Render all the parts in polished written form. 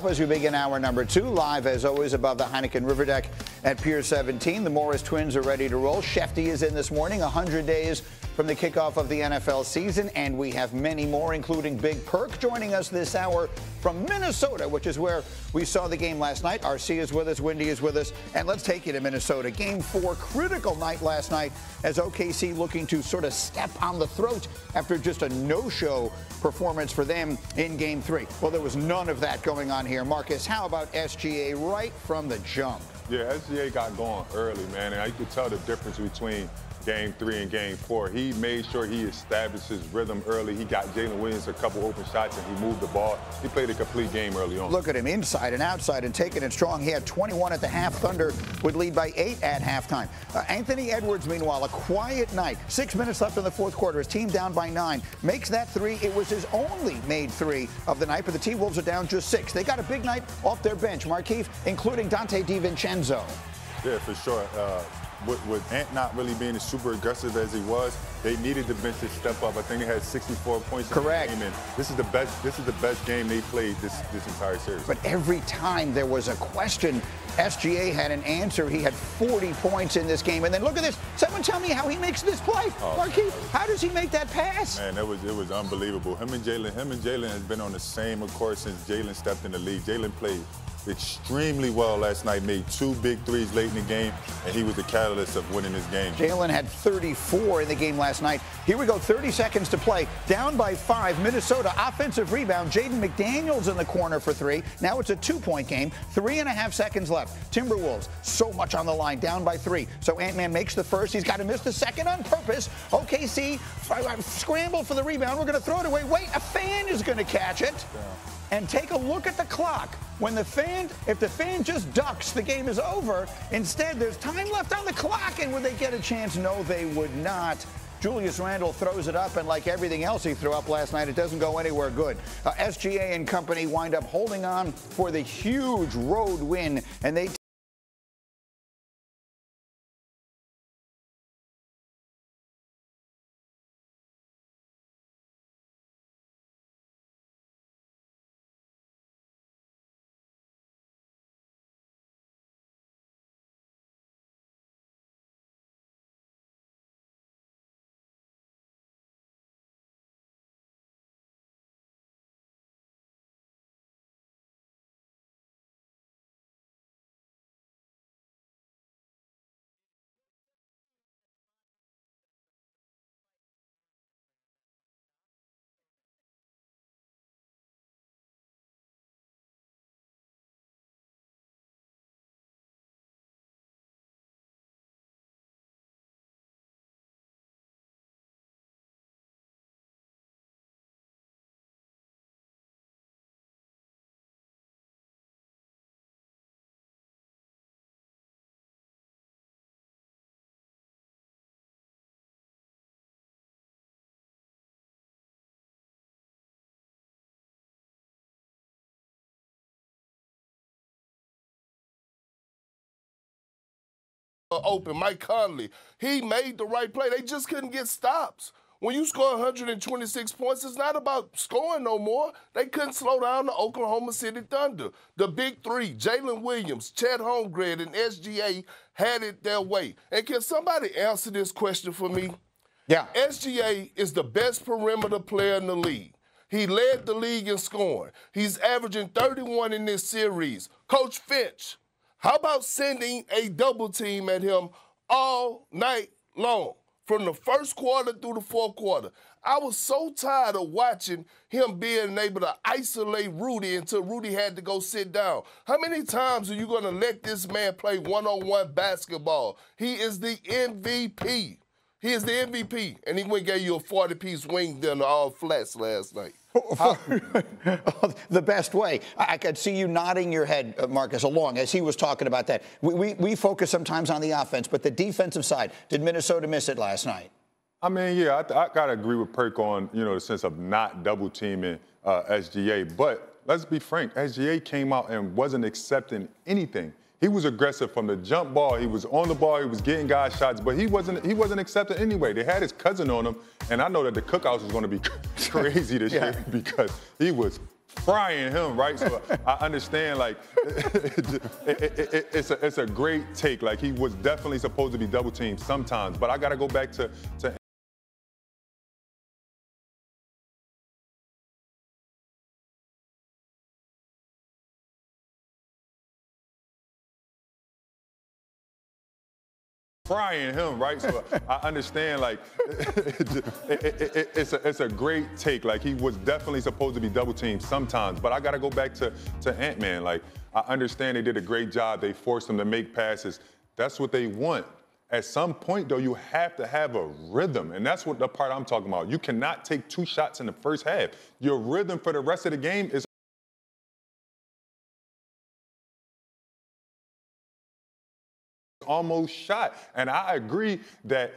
as we begin hour number 2, live as always above the Heineken River Deck at Pier 17. The Morris twins are ready to roll. Shefty is in this morning, 100 days from the kickoff of the NFL season, and we have many more, including Big Perk, joining us this hour from Minnesota, which is where we saw the game last night. RC is with us, Wendy is with us, and let's take you to Minnesota. Game 4, critical night last night as OKC looking to sort of step on the throat after just a no-show performance for them in Game 3. Well, there was none of that going on here. Marcus, how about SGA right from the jump? Yeah, SGA got going early, man, and I could tell the difference between Game 3 and Game 4. He made sure he established his rhythm early. He got Jalen Williams a couple open shots, and he moved the ball. He played a complete game early on. Look at him inside and outside and taking it strong. He had 21 at the half. Thunder would lead by 8 at halftime. Anthony Edwards, meanwhile, a quiet night. 6 minutes left in the fourth quarter. His team down by 9. Makes that 3. It was his only made 3 of the night, but the T-Wolves are down just 6. They got a big night off their bench, Markeith, including Dante DiVincenzo. Yeah, for sure. With Ant not really being as super aggressive as he was, they needed the bench to step up. I think they had 64 points in the game, and this is the best game they played this entire series. But every time there was a question, SGA had an answer. He had 40 points in this game. And then look at this. Someone tell me how he makes this play. Markeith, how does he make that pass? Man, it was unbelievable. Him and Jalen has been on the same accord since Jalen stepped in the league. Jalen played extremely well last night, made 2 big threes late in the game, and he was the catalyst of winning this game. Jalen had 34 in the game last night. Here we go, 30 seconds to play. Down by 5, Minnesota offensive rebound. Jaden McDaniels in the corner for 3. Now it's a 2-point game, 3.5 seconds left. Timberwolves, so much on the line, down by 3. So Ant-Man makes the first. He's got to miss the second on purpose. OKC scramble for the rebound. We're going to throw it away. Wait, a fan is going to catch it. Yeah. And take a look at the clock. When if the fan just ducks, the game is over. Instead, there's time left on the clock, and would they get a chance? No, they would not. Julius Randle throws it up, and like everything else he threw up last night, it doesn't go anywhere good. SGA and company wind up holding on for the huge road win, and they open, Mike Conley. He made the right play. They just couldn't get stops. When you score 126 points, it's not about scoring no more. They couldn't slow down the Oklahoma City Thunder. The big 3, Jalen Williams, Chet Holmgren, and SGA had it their way. And can somebody answer this question for me? Yeah. SGA is the best perimeter player in the league. He led the league in scoring. He's averaging 31 in this series. Coach Finch, how about sending a double team at him all night long, from the first quarter through the fourth quarter? I was so tired of watching him being able to isolate Rudy until Rudy had to go sit down. How many times are you going to let this man play one-on-one basketball? He is the MVP. He is the MVP, and he went and gave you a 40-piece wing dinner all flats last night. The best way. I could see you nodding your head, Marcus, along as he was talking about that. We focus sometimes on the offense, but the defensive side, did Minnesota miss it last night? I mean, yeah, I got to agree with Perk on, the sense of not double-teaming SGA. But let's be frank, SGA came out and wasn't accepting anything. He was aggressive from the jump ball. He was on the ball. He was getting guys shots, but he wasn't accepting anyway. They had his cousin on him, and I know that the cookouts was going to be crazy this year because he was frying him, right? So I understand, like, it's a great take. Like, he was definitely supposed to be double teamed sometimes. But I got to go back to frying him, right? So I understand, like, it's a great take. Like, he was definitely supposed to be double teamed sometimes. But I got to go back to Ant-Man. Like, I understand they did a great job. They forced him to make passes. That's what they want. At some point, though, you have to have a rhythm. And that's what the part I'm talking about. You cannot take 2 shots in the first half. Your rhythm for the rest of the game is almost shot. And I agree that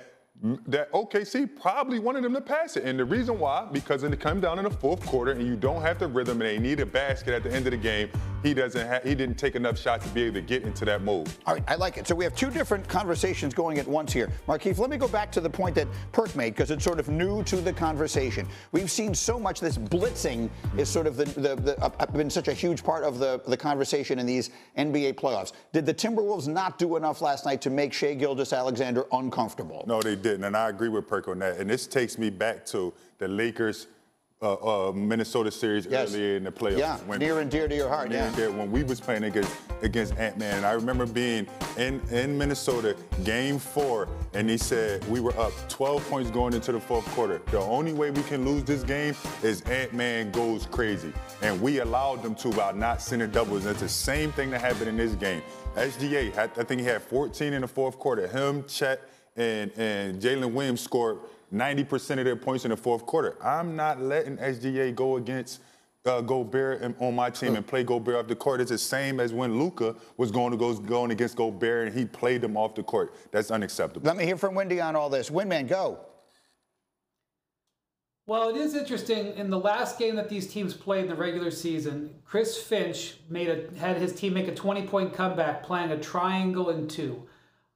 OKC probably wanted him to pass it. And the reason why, because when it comes down in the fourth quarter and you don't have the rhythm and they need a basket at the end of the game, he didn't take enough shots to be able to get into that mode. All right, I like it. So we have 2 different conversations going at once here. Markeith, let me go back to the point that Perk made, because it's sort of new to the conversation. We've seen so much, this blitzing is sort of been such a huge part of the conversation in these NBA playoffs. Did the Timberwolves not do enough last night to make Shai Gilgeous-Alexander uncomfortable? No, they didn't, and I agree with Perk on that. And this takes me back to the Lakers Minnesota series earlier in the playoffs. Yeah, near and dear to your heart, yeah. When we was playing against Ant-Man, and I remember being in Minnesota, game 4, and he said we were up 12 points going into the fourth quarter. The only way we can lose this game is Ant-Man goes crazy. And we allowed them to by not sending doubles. And it's the same thing that happened in this game. SGA, I think he had 14 in the fourth quarter. Him, Chet, and Jalen Williams scored 90% of their points in the fourth quarter. I'm not letting SGA go against Gobert on my team and play Gobert off the court. It's the same as when Luka was going against Gobert and he played him off the court. That's unacceptable. Let me hear from Windy on all this. Windman, go. Well, it is interesting. In the last game that these teams played in the regular season, Chris Finch had his team make a 20-point comeback playing a triangle and 2.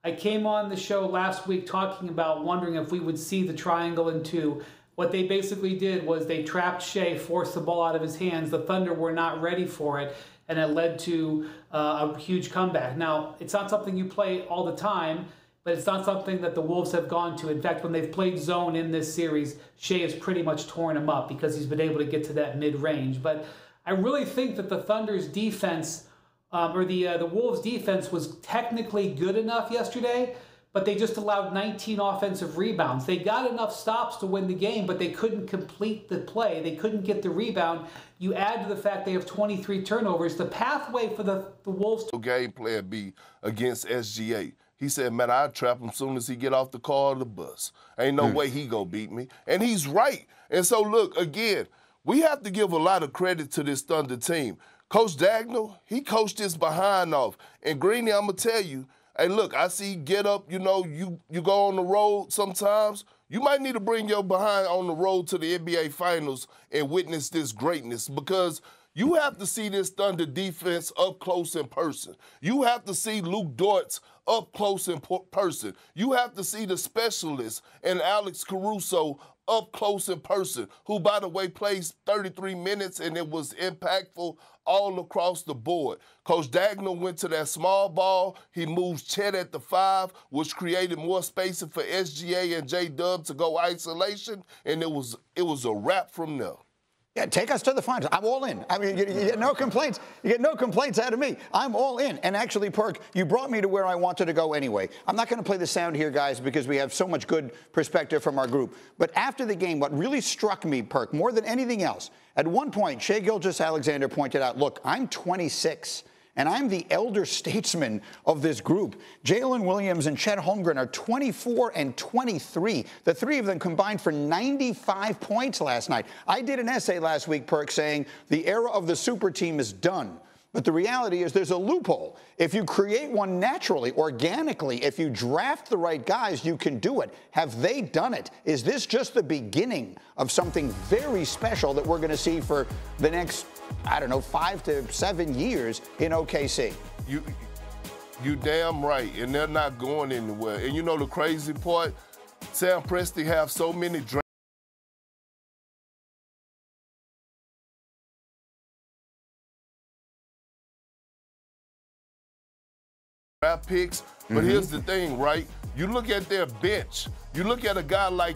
I came on the show last week talking about wondering if we would see the triangle in 2. What they basically did was they trapped Shai, forced the ball out of his hands. The Thunder were not ready for it, and it led to a huge comeback. Now, it's not something you play all the time, but it's not something that the Wolves have gone to. In fact, when they've played zone in this series, Shai has pretty much torn him up because he's been able to get to that mid-range. But I really think that the Thunder's defense the Wolves' defense was technically good enough yesterday, but they just allowed 19 offensive rebounds. They got enough stops to win the game, but they couldn't complete the play. They couldn't get the rebound. You add to the fact they have 23 turnovers. The pathway for the Wolves to game plan B against SGA. He said, man, I'll trap him as soon as he get off the car or the bus. Ain't no way he gonna beat me. And he's right. And so, look, again, we have to give a lot of credit to this Thunder team. Coach Dagnall, he coached his behind off. And Greeny, I'm going to tell you, hey, look, I see get up, you go on the road sometimes. You might need to bring your behind on the road to the NBA Finals and witness this greatness, because you have to see this Thunder defense up close in person. You have to see Luke Dortz up close in person. You have to see the specialists and Alex Caruso up close in person, who, by the way, plays 33 minutes, and it was impactful all across the board. Coach Dagnall went to that small ball. He moved Chet at the 5, which created more spacing for SGA and J-Dub to go isolation, and it was a wrap from there. Yeah, take us to the finals. I'm all in. I mean, you get no complaints. You get no complaints out of me. I'm all in. And actually, Perk, you brought me to where I wanted to go anyway. I'm not going to play the sound here, guys, because we have so much good perspective from our group. But after the game, what really struck me, Perk, more than anything else, at one point, Shai Gilgeous-Alexander pointed out, look, I'm 26. And I'm the elder statesman of this group. Jalen Williams and Chet Holmgren are 24 and 23. The 3 of them combined for 95 points last night. I did an essay last week, Perk, saying the era of the super team is done. But the reality is there's a loophole. If you create one naturally, organically, if you draft the right guys, you can do it. Have they done it? Is this just the beginning of something very special that we're going to see for the next, I don't know, 5 to 7 years in OKC? You damn right, and they're not going anywhere. And you know the crazy part? Sam Presti have so many draft picks. But here's the thing, right? You look at their bench. You look at a guy like